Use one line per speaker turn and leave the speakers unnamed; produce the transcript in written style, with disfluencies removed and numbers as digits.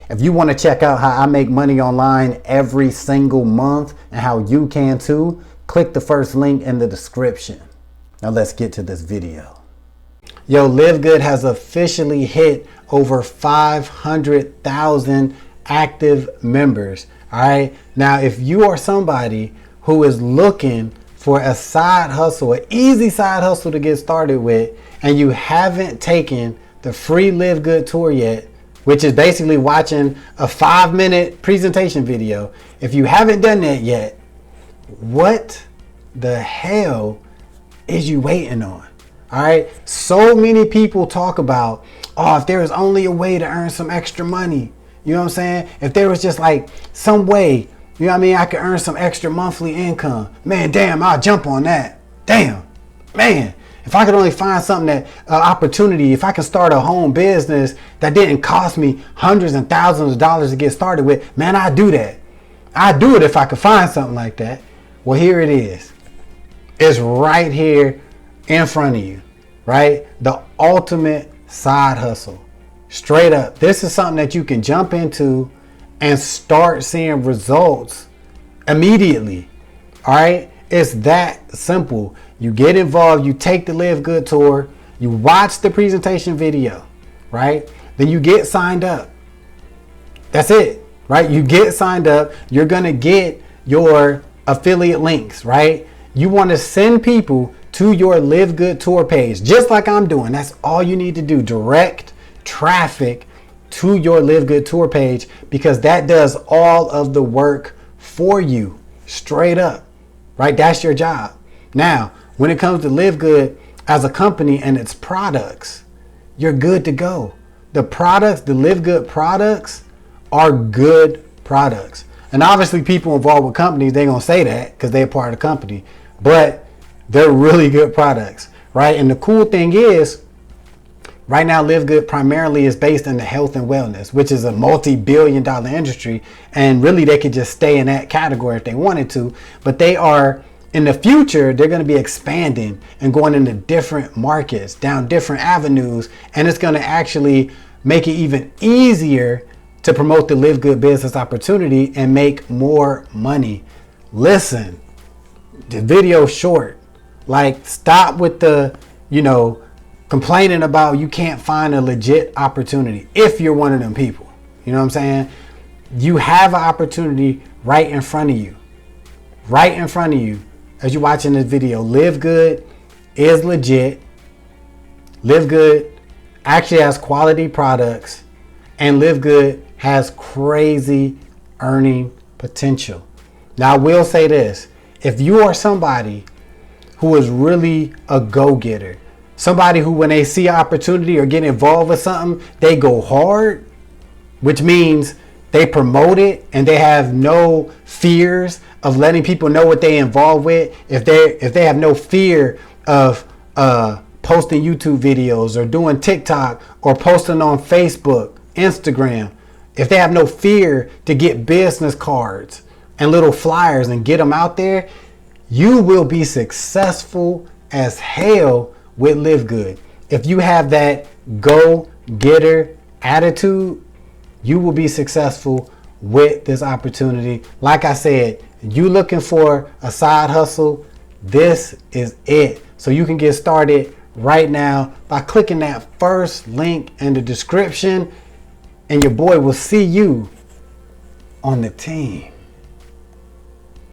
If you want to check out how I make money online every single month and how you can too, click the first link in the description. Now let's get to this video. Yo, LiveGood has officially hit over 500,000 active members. All right. Now, if you are somebody who is looking for a side hustle, an easy side hustle to get started with, and you haven't taken the free LiveGood tour yet, which is basically watching a 5-minute presentation video. If you haven't done that yet, what the hell is you waiting on? All right. So many people talk about, oh, if there was only a way to earn some extra money, you know what I'm saying? If there was just like some way, you know what I mean, I could earn some extra monthly income. Man, damn, I'll jump on that. Damn, man. If I could only find something that opportunity, if I can start a home business that didn't cost me hundreds and thousands of dollars to get started with, man, I'd do that. I'd do it if I could find something like that. Well, here it is. It's right here in front of you, right? The ultimate side hustle. Straight up. This is something that you can jump into and start seeing results immediately. All right. It's that simple. You get involved, you take the LiveGood tour, you watch the presentation video, right? Then you get signed up. That's it, right? You get signed up. You're going to get your affiliate links, right? You want to send people to your LiveGood tour page, just like I'm doing. That's all you need to do. Direct traffic to your LiveGood tour page, because that does all of the work for you, straight up, right? That's your job. Now, when it comes to LiveGood as a company and its products, you're good to go. The products, the LiveGood products, are good products. And obviously people involved with companies, they're going to say that because they're part of the company, but they're really good products, right? And the cool thing is, right now, LiveGood primarily is based in the health and wellness, which is a multi-billion-dollar industry. And really, they could just stay in that category if they wanted to. But they are, in the future, they're going to be expanding and going into different markets, down different avenues. And it's going to actually make it even easier to promote the LiveGood business opportunity and make more money. Listen, the video's short. Like, stop with the, complaining about you can't find a legit opportunity if you're one of them people. You know what I'm saying? You have an opportunity right in front of you. Right in front of you as you're watching this video. LiveGood is legit. LiveGood actually has quality products, and LiveGood has crazy earning potential. Now, I will say this. If you are somebody who is really a go-getter, somebody who, when they see an opportunity or get involved with something, they go hard, which means they promote it and they have no fears of letting people know what they involved with. If they have no fear of posting YouTube videos or doing TikTok or posting on Facebook, Instagram, if they have no fear to get business cards and little flyers and get them out there, you will be successful as hell with LiveGood. If you have that go-getter attitude, you will be successful with this opportunity. Like I said, you looking for a side hustle, this is it. So you can get started right now by clicking that first link in the description, and your boy will see you on the team.